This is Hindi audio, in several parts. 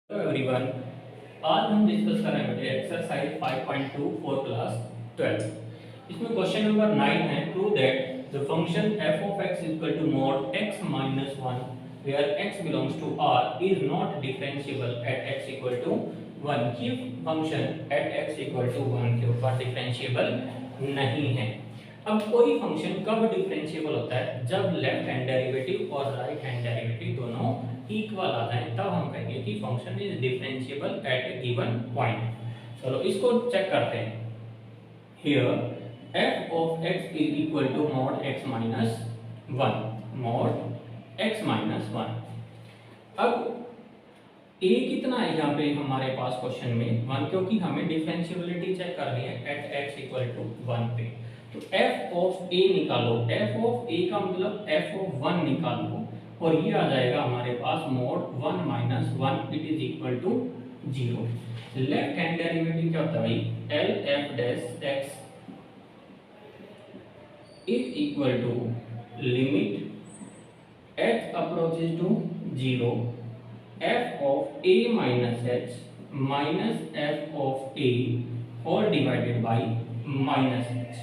हेलो एवरीवन, आज हम डिस्कस करेंगे एक्सरसाइज 5.2 फॉर क्लास 12। इसमें क्वेश्चन नंबर 9 है, prove that the function f of x equal to mod x minus 1 where x belongs to r is not differentiable at x equal to 1। ये function at x equal to 1 के ऊपर डिफरेंशिएबल नहीं है। अब कोई फंक्शन कब डिफरेंशिएबल होता है? जब लेफ्ट हैंड डेरिवेटिव और राइट हैंड डेरिवेटिव दोनों इक्वल आ जाए, तब हम कहेंगे कि function is differentiable at a given point. चलो इसको चेक करते हैं। Here f of x is equal to mod x minus 1, mod x minus 1। अब a कितना है यहाँ पे हमारे पास क्वेश्चन में? 1, क्योंकि हमें डिफरेंशिएबिलिटी चेक करनी है एट x इक्वल टू 1 पे। तो f ऑफ a निकालो, f ऑफ a का मतलब f ऑफ 1 निकालो, और ये आ जाएगा हमारे पास mod 1 minus 1 it is equal to 0। Left hand derivative क्या होता है भाई? L f dash x is equal to limit एच approaches to 0 f of a minus h minus f of a whole divided by minus h,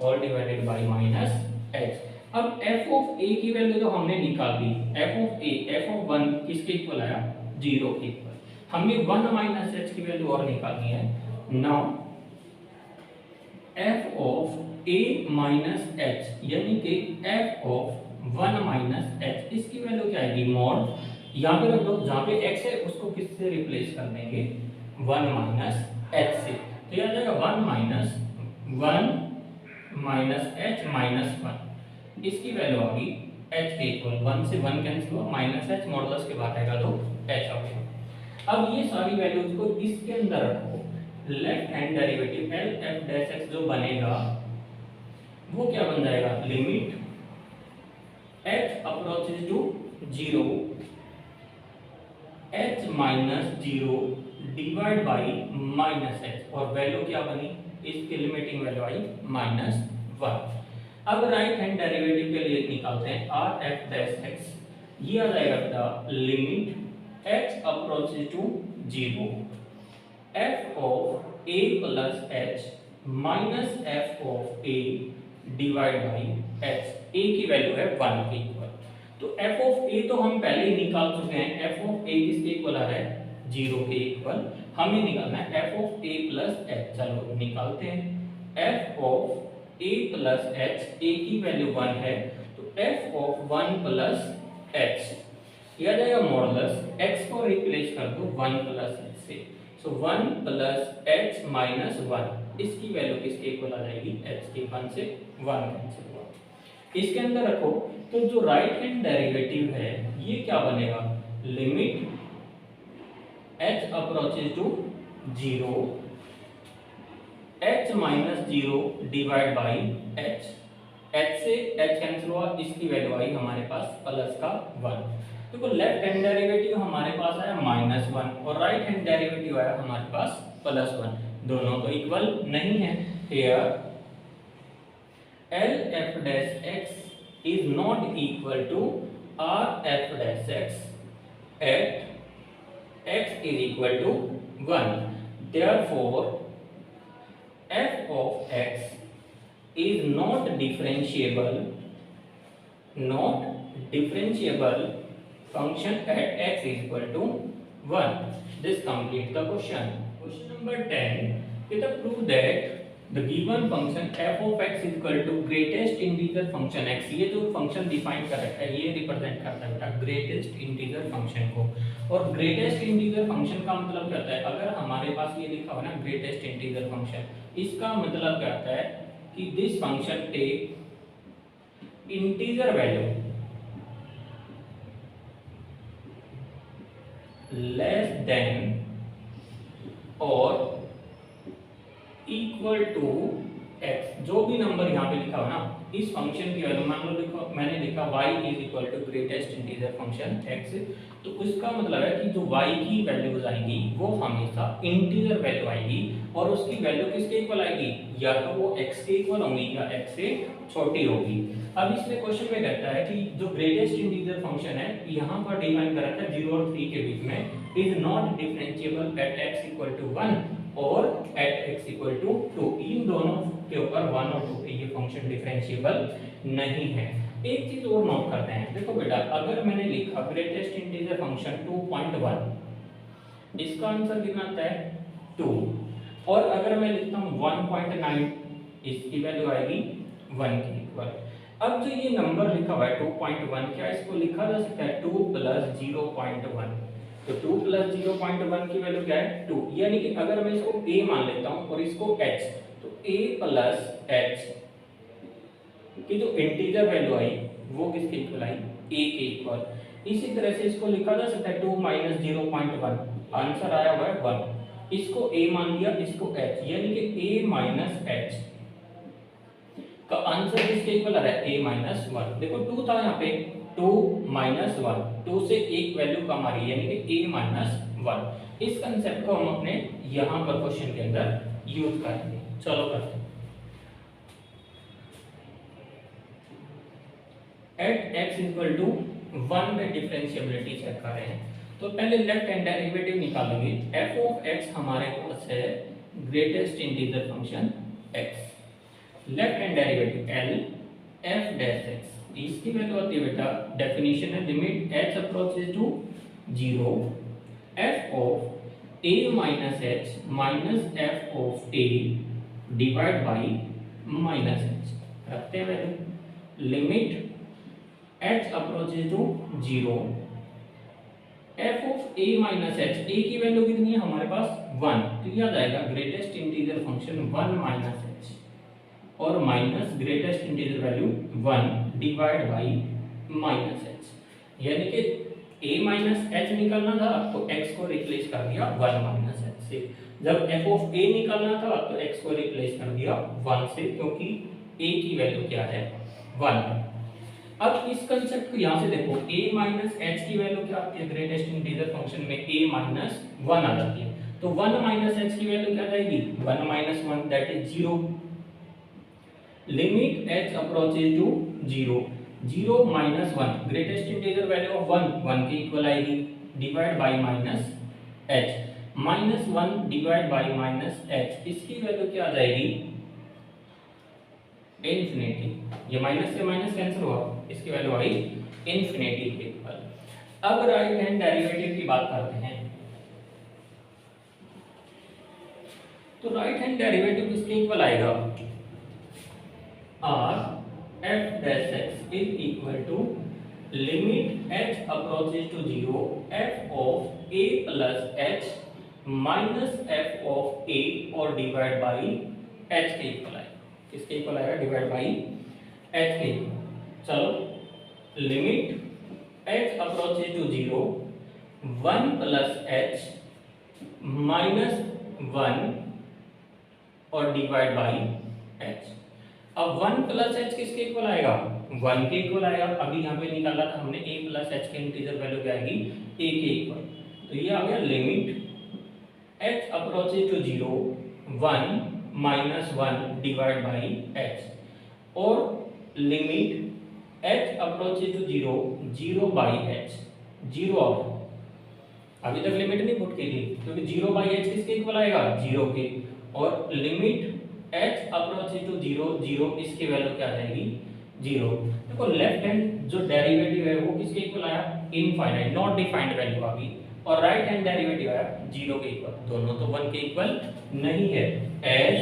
whole divided by minus h। अब f ऑफ a की वैल्यू तो हमने निकाल दी। f ऑफ 1 किसके इक्वल आया? 0 के इक्वल। हमें 1 माइनस h की वैल्यू और निकालनी है। Now f of a minus h यानी कि f ऑफ 1 माइनस h, इसकी वैल्यू क्या आएगी? मॉड, यहाँ पे रख दो, जहाँ पे x है उसको किससे रिप्लेस कर देंगे? 1 माइनस h से। तो ये आ जाएगा 1 माइनस 1 माइनस h माइनस 1, इसकी वैल्यू आ गई h के इक्वल। 1 से 1 कैंसिल हुआ, माइनस h मॉडुलस के बाद आएगा तो h आ गया। अब ये सारी वैल्यूज को इसके अंदर रखो। Left hand derivative l f dash x जो बनेगा वो क्या बन जाएगा? Limit h approaches to 0 h minus 0 divide by minus h, और वैल्यू क्या बनी? इसकी लिमिटिंग वैल्यू आई माइनस 1। अब राइट हैंड डेरिवेटिव के लिए निकालते हैं आर एफ डैश एक्स। ये आ जाएगा बेटा limit h approaches to 0 f of a plus h minus f of a divide by h। a की वैल्यू है 1 के इक्वल। तो f ऑफ a तो हम पहले ही निकाल चुके हैं। f ऑफ a किसके इक्वल आ रहा है? 0 के इक्वल। हमें निकालना है f of a plus h। चलो निकालते हैं। f of a plus h, a की वैल्यू 1 है, तो f ऑफ 1 प्लस h यह आ जाएगा मॉडुलस, x को रिप्लेस कर दो 1 प्लस h से। सो 1 प्लस h माइनस 1, इसकी वैल्यू किसके इक्वल आ जाएगी? h के 1 से 1 कैंसिल हुआ। इसके अंदर रखो तो जो राइट हैंड डेरिवेटिव है ये क्या बनेगा? Limit h approaches to 0 h minus 0 divide by h, h से h कैंसिल हुआ, इसकी वैल्यू आई हमारे पास प्लस का 1। देखो लेफ्ट हैंड डेरिवेटिव हमारे पास आया माइनस 1 और राइट हैंड डेरिवेटिव आया हमारे पास प्लस 1, दोनों तो इक्वल नहीं है। Here l f dash x is not equal to r f dash x at x is equal to 1। Therefore, f of x is not differentiable function at x is equal to 1। This completes the question. Question number 10. Let us prove that the given function f of x is equal to greatest integer function x। ये जो फंक्शन डिफाइन कर रखा है ये रिप्रेजेंट करता है बेटा ग्रेटेस्ट इंटीजर फंक्शन को। और ग्रेटेस्ट इंटीजर फंक्शन का मतलब क्या होता है? अगर हमारे पास ये लिखा हो ना ग्रेटेस्ट इंटीजर फंक्शन, इसका मतलब क्या होता है कि this function take integer value less than और इक्वल टू x। जो भी नंबर यहाँ पे लिखा हो ना इस फंक्शन की वैल्यू, मान लो लिखो मैंने लिखा y is equal to greatest integer function x तो उसका मतलब है कि जो y की वैल्यूज आएंगी वो हमेशा इंटीजर वैल्यू आएगी और उसकी वैल्यू किसके इक्वल आएगी, या तो वो x के इक्वल होंगी या x से छोटी होगी। अब इसमें क्वेश्चन में कहता है कि जो ग्रेटेस्ट इंटीजर फंक्शन है यहाँ पर डिफाइन करा था 0 और 3 के बीच में, is not differentiable at x equal to 1 और एट x इक्वल टू 2। इन दोनों के ऊपर 1 और 2 पे ये फंक्शन डिफरेंशिएबल नहीं है। एक चीज और नोट करते हैं, देखो बेटा अगर मैंने लिखा ग्रेटेस्ट इंटीजर फंक्शन 2.1, इसका आंसर कितना आता है 2, और अगर मैं लिखता हूँ 1.9, इसकी वैल्यू आएगी 1 के इक्वल। अब जो ये नंबर लिखा हुआ है 2.1, क्या इसको लिखा जा सकता है 2 प्लस 0.1? तो 2 प्लस 0.1 की वैल्यू क्या है 2, यानी कि अगर मैं इसको a मान लेता हूँ और इसको h, तो a प्लस h कि जो इंटीजर वैल्यू आई वो किसके इक्वल आई, a के इक्वल। इसी तरह से इसको लिखा जा सकता है 2 माइनस 0.1, आंसर आया हुआ है 1, इसको a मान लिया, इसको h, यानी कि a माइनस h का आंसर किसके इक्वल आ रहा है, a माइनस 1। देखो 2 था यहाँ पे, 2 माइनस 1, 2 से एक वैल्यू कम आ रही है यानी कि a माइनस 1। इस कंसेप्ट को हम अपने यहाँ पर क्वेश्चन के अंदर यूज करेंगे। चलो करते हैं। एट x इक्वल टू 1 में डिफरेंशिएबिलिटी चेक कर रहे हैं, तो पहले लेफ्ट हैंड डेरिवेटिव निकालेंगे। f ऑफ x हमारे पास है greatest integer function x, left hand derivative l f dash x, इसकी वैल्यू आती है बेटा, डेफिनेशन है limit h approaches to 0 f of a minus h minus f of a divide by minus h, रखते हैं value, limit h approaches to 0 f of a minus h, a की वैल्यू कितनी है हमारे पास 1, तो यह आ जाएगा greatest integer function 1 minus h और minus greatest integer value 1 divide by minus h, यानी कि a माइनस h निकालना था तो x को रिप्लेस कर दिया 1 माइनस h से, जब f ऑफ a निकालना था तो x को रिप्लेस कर दिया 1 से, क्योंकि a की वैल्यू क्या है 1। अब इस कंसेप्ट को यहाँ से देखो, a माइनस h की वैल्यू क्या आती है ग्रेटेस्ट इंटीजर फंक्शन में, a माइनस 1 आ जाती है, तो 1 माइनस h की वैल्यू क्या जाएगी 1 minus 1 that is 0, limit h approaches to 0 0 minus 1, greatest integer value of 1 के इक्वल आएगी, divide by minus h, minus 1 divide by minus h, इसकी वैल्यू क्या आ जाएगी इन्फिनिटी, ये माइनस से माइनस कैंसिल हुआ, इसकी वैल्यू आई इन्फिनिटी के इक्वल। अब राइट हैंड डेरिवेटिव की बात करते हैं, तो राइट हैंड डेरिवेटिव किसके इक्वल आएगा, r f dash x is equal to limit h approaches to 0 f of a plus h minus f of a और डिवाइड बाई h के इक्वल आएगा, किसके इक्वल आएगा डिवाइड बाई h के इक्वल। चलो limit h approaches to 0 1 plus h minus 1 और डिवाइड बाई h। अब 1 प्लस h किसके इक्वल आएगा 1 के इक्वल आएगा, अभी यहाँ पे निकाला था हमने a प्लस h के इंटीजर वैल्यू क्या आएगी a के इक्वल, तो ये आ गया limit h approaches to 0 1 minus 1 divide by h और limit h approaches to 0 0 by h, 0 out, अभी तक लिमिट नहीं पुट की थी क्योंकि 0 बाई h किसके इक्वल आएगा 0 के, और लिमिट h अप्रोचेस टू 0 0, इसकी वैल्यू क्या आ जाएगी 0। देखो लेफ्ट हैंड जो डेरिवेटिव है वो किसके इक्वल आया इनफाइनाइट, नॉट डिफाइंड वैल्यू आ गई, और राइट हैंड डेरिवेटिव आया 0 के इक्वल, दोनों तो 1 के इक्वल नहीं है, as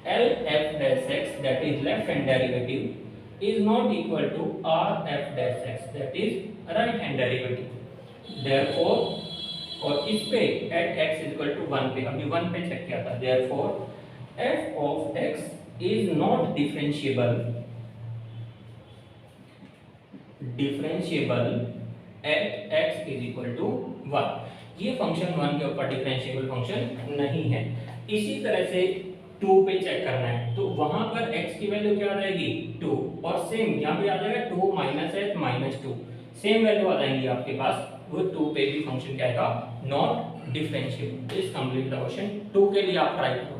l f dash x that is left hand derivative is not equal to r f dash x that is right hand derivative, therefore और इस पे at x is equal to 1 पे, हमने 1 पे चेक किया था, therefore f of x is not differentiable at x is equal to 1, ये फंक्शन 1 के ऊपर डिफरेंशिएबल फंक्शन नहीं है। इसी तरह से 2 पे चेक करना है, तो वहां पर x की वैल्यू क्या आ जाएगी 2, और सेम यहाँ पे आ जाएगा 2 minus h minus 2, same value आ जाएंगी आपके पास वो 2 पे भी फंक्शन क्या आएगा, नॉट डिफरेंशिएबल। इस कंप्लीट क्वेश्चन 2 के लिए आप ट्राई करो।